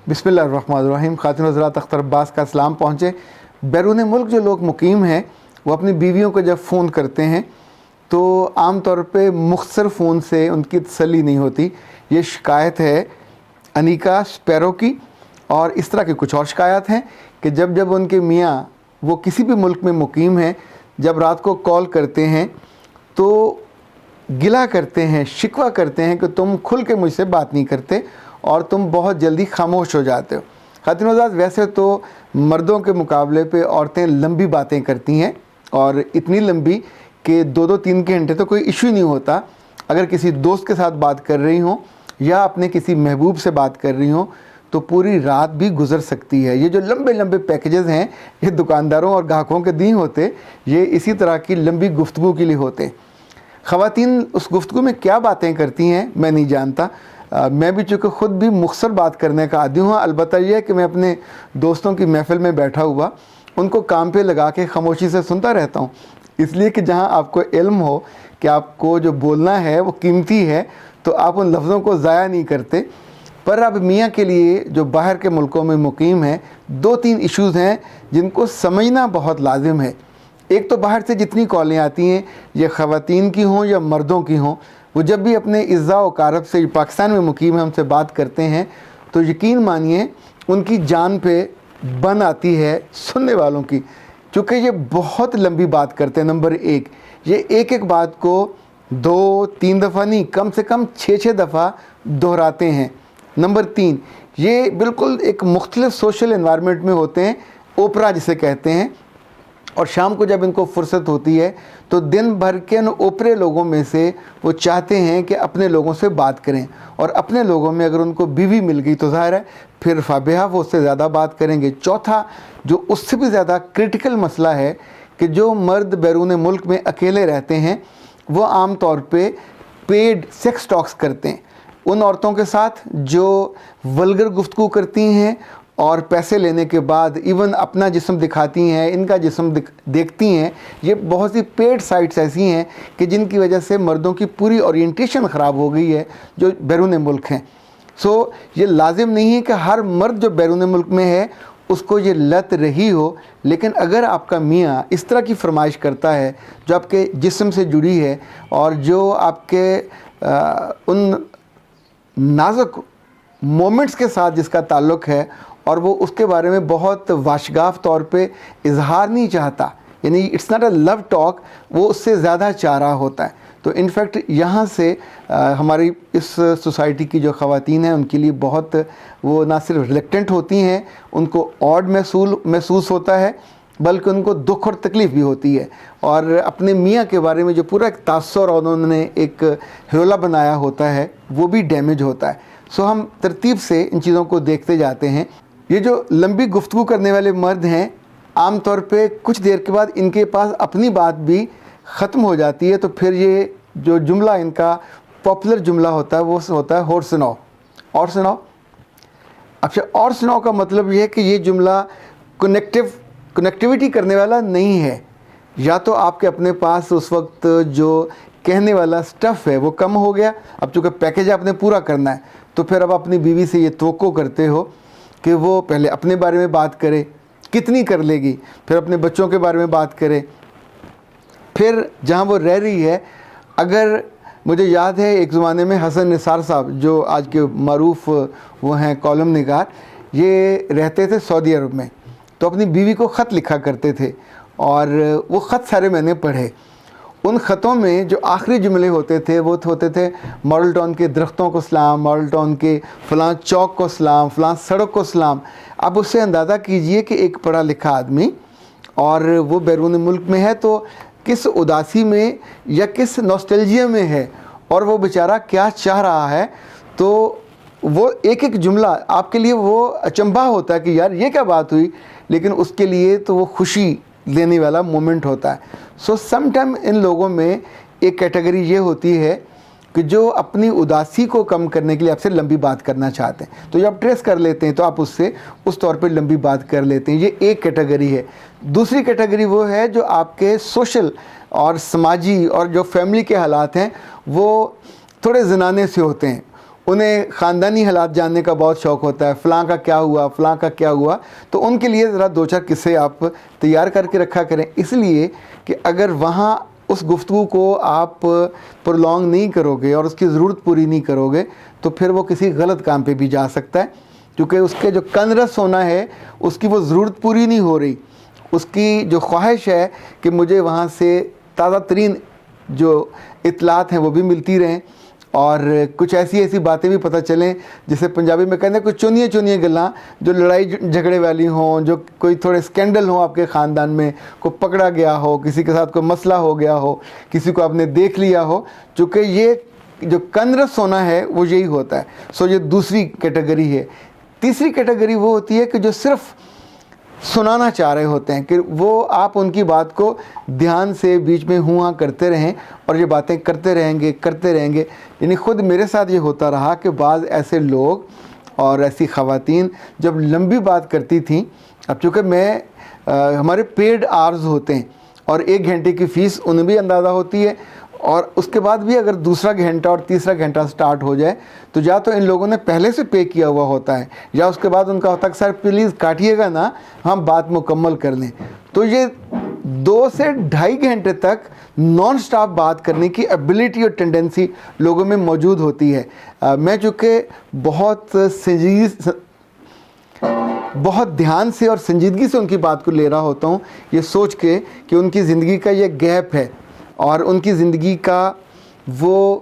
बिस्मिल्लाहिर्रहमानिर्रहीम। खातिन हज़रात, अख्तर अब्बास का सलाम पहुँचे। बैरून मुल्क जो लोग मुकीम हैं वो अपनी बीवियों को जब फ़ोन करते हैं तो आम तौर पे मुख्तसर फ़ोन से उनकी तसल्ली नहीं होती। ये शिकायत है अनीका स्पैरो की, और इस तरह की कुछ और शिकायत हैं कि जब जब उनके मियाँ वो किसी भी मुल्क में मुकीम हैं, जब रात को कॉल करते हैं तो गिला करते हैं, शिकवा करते हैं कि तुम खुल के मुझसे बात नहीं करते और तुम बहुत जल्दी खामोश हो जाते हो। खातिन हज़रात, वैसे तो मर्दों के मुकाबले पे औरतें लंबी बातें करती हैं, और इतनी लंबी कि 2-3 घंटे तो कोई इशू नहीं होता। अगर किसी दोस्त के साथ बात कर रही हों या अपने किसी महबूब से बात कर रही हों तो पूरी रात भी गुजर सकती है। ये जो लंबे लंबे पैकेजेस हैं ये दुकानदारों और ग्राहकों के नहीं होते, ये इसी तरह की लंबी गुफ्तगू के लिए होते। ख़वातीन उस गुफ्तगू में क्या बातें करती हैं मैं नहीं जानता। मैं भी चूँकि ख़ुद भी मुख्तसर बात करने का आदी हूँ। अलबत्ता यह है कि मैं अपने दोस्तों की महफ़िल में बैठा हुआ उनको काम पे लगा के खामोशी से सुनता रहता हूँ, इसलिए कि जहाँ आपको इल्म हो कि आपको जो बोलना है वो कीमती है तो आप उन लफ्ज़ों को ज़ाया नहीं करते। पर अब मियाँ के लिए जो बाहर के मुल्कों में मुकीम हैं, 2-3 इश्यूज़ हैं जिनको समझना बहुत लाजिम है। एक तो बाहर से जितनी कॉलें आती हैं, ये ख़वातीन की हों या मर्दों की हों, वो जब भी अपने इज़्ज़ा व कारब से पाकिस्तान में मुकीम है हमसे बात करते हैं तो यकीन मानिए उनकी जान पे बन आती है सुनने वालों की, चूँकि ये बहुत लंबी बात करते हैं। नंबर 1, ये एक बात को 2-3 दफ़ा नहीं, कम से कम 6-6 दफ़ा दोहराते हैं। नंबर 3, ये बिल्कुल एक मुख्तलिफ सोशल एनवायरनमेंट में होते हैं, ओपरा जिसे कहते हैं, और शाम को जब इनको फुर्सत होती है तो दिन भर के उन ओपरे लोगों में से वो चाहते हैं कि अपने लोगों से बात करें, और अपने लोगों में अगर उनको बीवी मिल गई तो ज़ाहिर है फिर फाबिहा वो उससे ज़्यादा बात करेंगे। चौथा, जो उससे भी ज़्यादा क्रिटिकल मसला है कि जो मर्द बैरून मुल्क में अकेले रहते हैं वो आम तौर पे पेड सेक्स टॉक्स करते हैं उन औरतों के साथ जो वल्गर गुफ्तगू करती हैं और पैसे लेने के बाद इवन अपना जिस्म दिखाती हैं, इनका जिस्म देखती हैं। ये बहुत सी पेड साइट्स ऐसी हैं कि जिनकी वजह से मर्दों की पूरी ओरिएंटेशन ख़राब हो गई है जो बैरून मुल्क हैं। सो ये लाजिम नहीं है कि हर मर्द जो बैरून मुल्क में है उसको ये लत रही हो, लेकिन अगर आपका मियाँ इस तरह की फरमाइश करता है जो आपके जिस्म से जुड़ी है और जो आपके उन नाजुक मोमेंट्स के साथ जिसका ताल्लुक़ है, और वो उसके बारे में बहुत वाशगाफ तौर पे इजहार नहीं चाहता, यानी it's not a love talk, वो उससे ज़्यादा चाह रहा होता है। तो इनफैक्ट यहाँ से हमारी इस सोसाइटी की जो ख़वातीन हैं उनके लिए बहुत वो ना सिर्फ रिलेक्टेंट होती हैं, उनको ऑड महसूस होता है, बल्कि उनको दुख और तकलीफ़ भी होती है, और अपने मियाँ के बारे में जो पूरा एक तासुर और उन्होंने एक हिरोला बनाया होता है वो भी डैमेज होता है। सो हम तरतीब से इन चीज़ों को देखते जाते हैं। ये जो लंबी गुफ्तगू करने वाले मर्द हैं आम तौर पे कुछ देर के बाद इनके पास अपनी बात भी ख़त्म हो जाती है, तो फिर ये जो जुमला इनका पॉपुलर जुमला होता है वो होता है और सुनाओ, और सुनाओ। अच्छा, और सुनाओ का मतलब ये है कि ये जुमला कनेक्टिविटी करने वाला नहीं है, या तो आपके अपने पास उस वक्त जो कहने वाला स्टफ़ है वो कम हो गया, अब चूँकि पैकेज आपने पूरा करना है तो फिर अब अपनी बीवी से ये तवक्को करते हो कि वो पहले अपने बारे में बात करे, कितनी कर लेगी, फिर अपने बच्चों के बारे में बात करे, फिर जहाँ वो रह रही है। अगर मुझे याद है एक ज़माने में हसन निसार साहब जो आज के मरूफ़ वो हैं कॉलम निगार, ये रहते थे सऊदी अरब में, तो अपनी बीवी को ख़त लिखा करते थे, और वो ख़त सारे मैंने पढ़े। उन ख़तों में जो आखिरी जुमले होते थे वो होते थे मॉडल टाउन के दरख्तों को सलाम, मॉडल टाउन के फ़लाँ चौक को सलाम, फ़लाँ सड़क को सलाम। अब उससे अंदाज़ा कीजिए कि एक पढ़ा लिखा आदमी और वो बैरून मुल्क में है तो किस उदासी में या किस नॉस्टैल्जिया में है, और वो बेचारा क्या चाह रहा है। तो वो एक जुमला आपके लिए वो अचंभा होता है कि यार ये क्या बात हुई, लेकिन उसके लिए तो वो खुशी लेने वाला मोमेंट होता है। सो सम टाइम इन लोगों में एक कैटेगरी ये होती है कि जो अपनी उदासी को कम करने के लिए आपसे लंबी बात करना चाहते हैं, तो जब आप ट्रेस कर लेते हैं तो आप उससे उस तौर पे लंबी बात कर लेते हैं। ये एक कैटेगरी है। दूसरी कैटेगरी वो है जो आपके सोशल और समाजी और जो फैमिली के हालात हैं वो थोड़े ज़नाने से होते हैं, انہیں خاندانی حالات جاننے کا بہت شوق ہوتا ہے، فلاں کا کیا ہوا، فلاں کا کیا ہوا، تو ان کے لیے ذرا 2-4 قصے آپ تیار کر کے رکھا کریں، اس لیے کہ اگر وہاں اس گفتگو کو آپ پرولونگ نہیں کرو گے اور اس کی ضرورت پوری نہیں کرو گے تو پھر وہ کسی غلط کام پہ بھی جا سکتا ہے، کیونکہ اس کے جو کنرس ہونا ہے اس کی وہ ضرورت پوری نہیں ہو رہی، اس کی جو خواہش ہے کہ مجھے وہاں سے تازہ ترین جو اطلاعات ہیں وہ بھی ملتی رہیں اور کچھ ایسی باتیں بھی پتہ چلیں، جسے پنجابی میں کہتے ہیں کچھ چونیاں گلاں جو لڑائی جھگڑے والی ہوں، جو کوئی تھوڑے سکینڈل ہوں آپ کے خاندان میں، کو پکڑا گیا ہو، کسی کے ساتھ کوئی مسئلہ ہو گیا ہو، کسی کو آپ نے دیکھ لیا ہو، چونکہ یہ جو کنرس ہونا ہے وہ یہی ہوتا ہے۔ یہ دوسری کیٹیگری ہے۔ تیسری کیٹیگری وہ ہوتی ہے کہ جو صرف سنانا چاہ رہے ہوتے ہیں، کہ وہ آپ ان کی بات کو دھیان سے بیچ میں ہاں کرتے رہیں اور یہ باتیں کرتے رہیں گے۔ یعنی خود میرے ساتھ یہ ہوتا رہا کہ بعض ایسے لوگ اور ایسی خواتین جب لمبی بات کرتی تھیں، اب چونکہ ہمارے پیڈ آرز ہوتے ہیں اور 1 گھنٹے کی فیس انہیں بھی اندازہ ہوتی ہے، اور اس کے بعد بھی اگر دوسرا گھنٹہ اور تیسرا گھنٹہ سٹارٹ ہو جائے تو یا تو ان لوگوں نے پہلے سے پے کیا ہوا ہوتا ہے یا اس کے بعد ان کا ہوتا ہے کہ سر پلیز کاٹیے گا نا، ہم بات مکمل کر لیں۔ تو یہ 2 سے 2.5 گھنٹے تک نان سٹاپ بات کرنے کی ایبلٹی اور ٹینڈنسی لوگوں میں موجود ہوتی ہے۔ میں چونکہ بہت دھیان سے اور سنجیدگی سے ان کی بات کو لے رہا ہوتا ہوں، یہ سوچ کے کہ ان کی زندگی کا یہ گیپ ہے اور ان کی زندگی کا وہ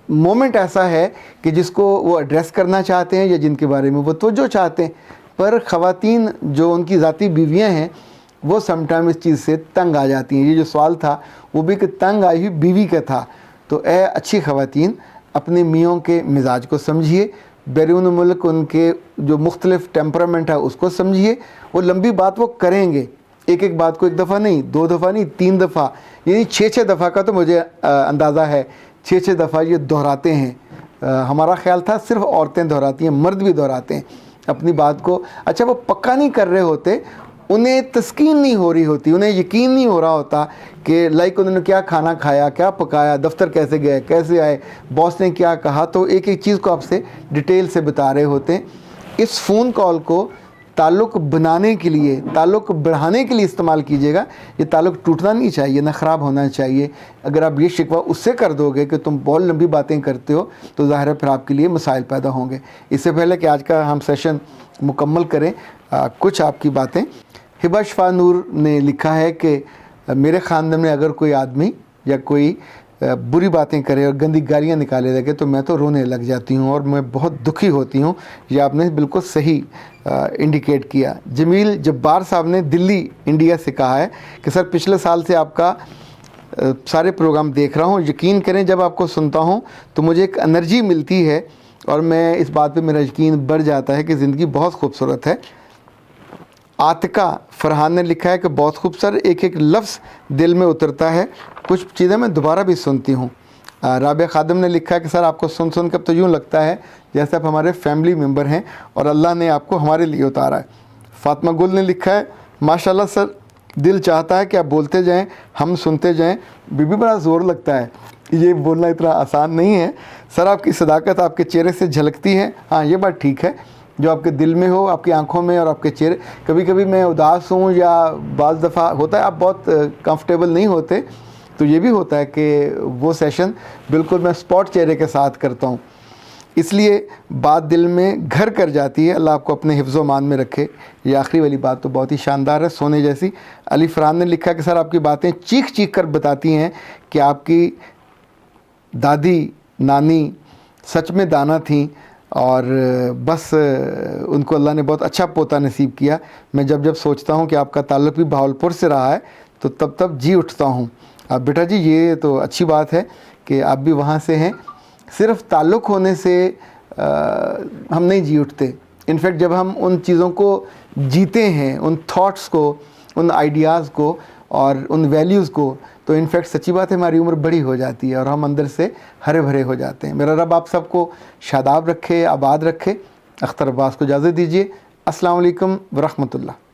مومنٹ ایسا ہے کہ جس کو وہ ایڈریس کرنا چاہتے ہیں یا جن کے بارے میں وہ توجہ چاہتے ہیں، پر خواتین جو ان کی ذاتی بیویاں ہیں وہ سم ٹائم اس چیز سے تنگ آ جاتی ہیں۔ یہ جو سوال تھا وہ بھی کہ تنگ آئی ہوئی بیوی کا تھا، تو اے اچھی خواتین اپنے میوں کے مزاج کو سمجھیے، بیرون ملک ان کے جو مختلف ٹیمپرامنٹ ہے اس کو سمجھیے۔ وہ لمبی بات وہ کریں گے، ایک بات کو 1 دفعہ نہیں، 2 دفعہ نہیں، 3 دفعہ، یعنی 6 دفعہ کا تو مجھے اندازہ ہے، 6 دفعہ یہ دہراتے ہیں۔ ہمارا خیال تھا صرف عورتیں دہراتی ہیں، مرد بھی دہراتے ہیں اپنی بات کو۔ اچھا وہ پکا نہیں کر رہے ہوتے، انہیں تسکین نہیں ہو رہی ہوتی، انہیں یقین نہیں ہو رہا ہوتا کہ انہوں نے کیا کھانا کھایا، کیا پکایا، دفتر کیسے گئے، کیسے آئے، باس نے کیا کہا، تو ایک چیز کو آپ سے ڈیٹیل سے بتا رہے ہوتے ہیں۔ اس فون کال کو تعلق بنانے کے لیے، تعلق بڑھانے کے لیے استعمال کیجیے گا۔ یہ تعلق ٹوٹنا نہیں چاہیے، نہ خراب ہونا چاہیے۔ اگر آپ یہ شکوہ اس سے کر دو گے کہ تم بہت لمبی باتیں کرتے ہو تو ظاہر ہے پھر آپ کے لیے مسائل پیدا ہوں گے۔ اس سے پہلے کہ آج کا ہم سیشن مکمل کریں، کچھ آپ کی باتیں۔ ہبہ شفا نور نے لکھا ہے کہ میرے خاندان میں اگر کوئی آدمی یا کوئی بری باتیں کرے اور گندی گالیاں نکالے لگے تو میں تو رونے لگ جاتی ہوں اور میں بہت دکھی ہوتی ہوں۔ یہ آپ نے بالکل صحیح انڈیکیٹ کیا۔ جمیل جبار صاحب نے دلی انڈیا سے کہا ہے کہ سر پچھلے سال سے آپ کا سارے پروگرام دیکھ رہا ہوں، یقین کریں جب آپ کو سنتا ہوں تو مجھے ایک انرجی ملتی ہے اور میں اس بات پہ میرا یقین بڑھ جاتا ہے کہ زندگی بہت خوبصورت ہے۔ عاتقہ فرحان نے لکھا ہے کہ بہت خوبصورت، ایک لفظ دل میں اترتا ہے، کچھ چیزیں میں دوبارہ بھی سنتی ہوں۔ رابعہ خادم نے لکھا ہے کہ سر آپ کو سن کر تو یوں لگتا ہے جیسے آپ ہمارے فیملی ممبر ہیں اور اللہ نے آپ کو ہمارے لیے اتارا ہے۔ فاطمہ گل نے لکھا ہے ماشاءاللہ سر، دل چاہتا ہے کہ آپ بولتے جائیں، ہم سنتے جائیں، بڑا زور لگتا ہے، یہ بولنا اتنا آسان نہیں ہے سر، آپ کی صداقت آپ کے چہرے سے جھلکتی ہے۔ ہاں یہ بات ٹھیک ہے، جو آپ کے دل میں ہو، آپ کی آنکھوں میں اور آپ کے چہرے۔ کبھی کبھی میں اداس ہوں یا بعض دفعہ ہوتا ہے آپ بہت کمفرٹیبل نہیں ہوتے، تو یہ بھی ہوتا ہے کہ وہ سیشن بالکل میں سپاٹ چہرے کے ساتھ کرتا ہوں، اس لیے بات دل میں گھر کر جاتی ہے۔ اللہ آپ کو اپنے حفظ و امان میں رکھے۔ یہ آخری والی بات تو بہت ہی شاندار ہے، سونے جیسی۔ علی فرحان نے لکھا کہ سر آپ کی باتیں چیخ چیخ کر بتاتی ہیں کہ آپ کی دادی نانی سچ میں دانا تھیں اور بس ان کو اللہ نے بہت اچھا پوتا نصیب کیا۔ میں جب سوچتا ہوں کہ آپ کا تعلق بھی بہاولپور سے رہا ہے تو تب جی اٹھتا ہوں۔ بیٹا جی یہ تو اچھی بات ہے کہ آپ بھی وہاں سے ہیں۔ صرف تعلق ہونے سے ہم نہیں جی اٹھتے، انفیکٹ جب ہم ان چیزوں کو جیتے ہیں، ان تھاٹس کو، ان آئیڈیاز کو اور ان ویلیوز کو، تو انفیکٹ سچی بات ہے ہماری عمر بڑی ہو جاتی ہے اور ہم اندر سے ہرے بھرے ہو جاتے ہیں۔ میرا رب آپ سب کو شاداب رکھے، آباد رکھے۔ اختر عباس کو اجازت دیجیے۔ السلام علیکم ورحمۃ اللہ۔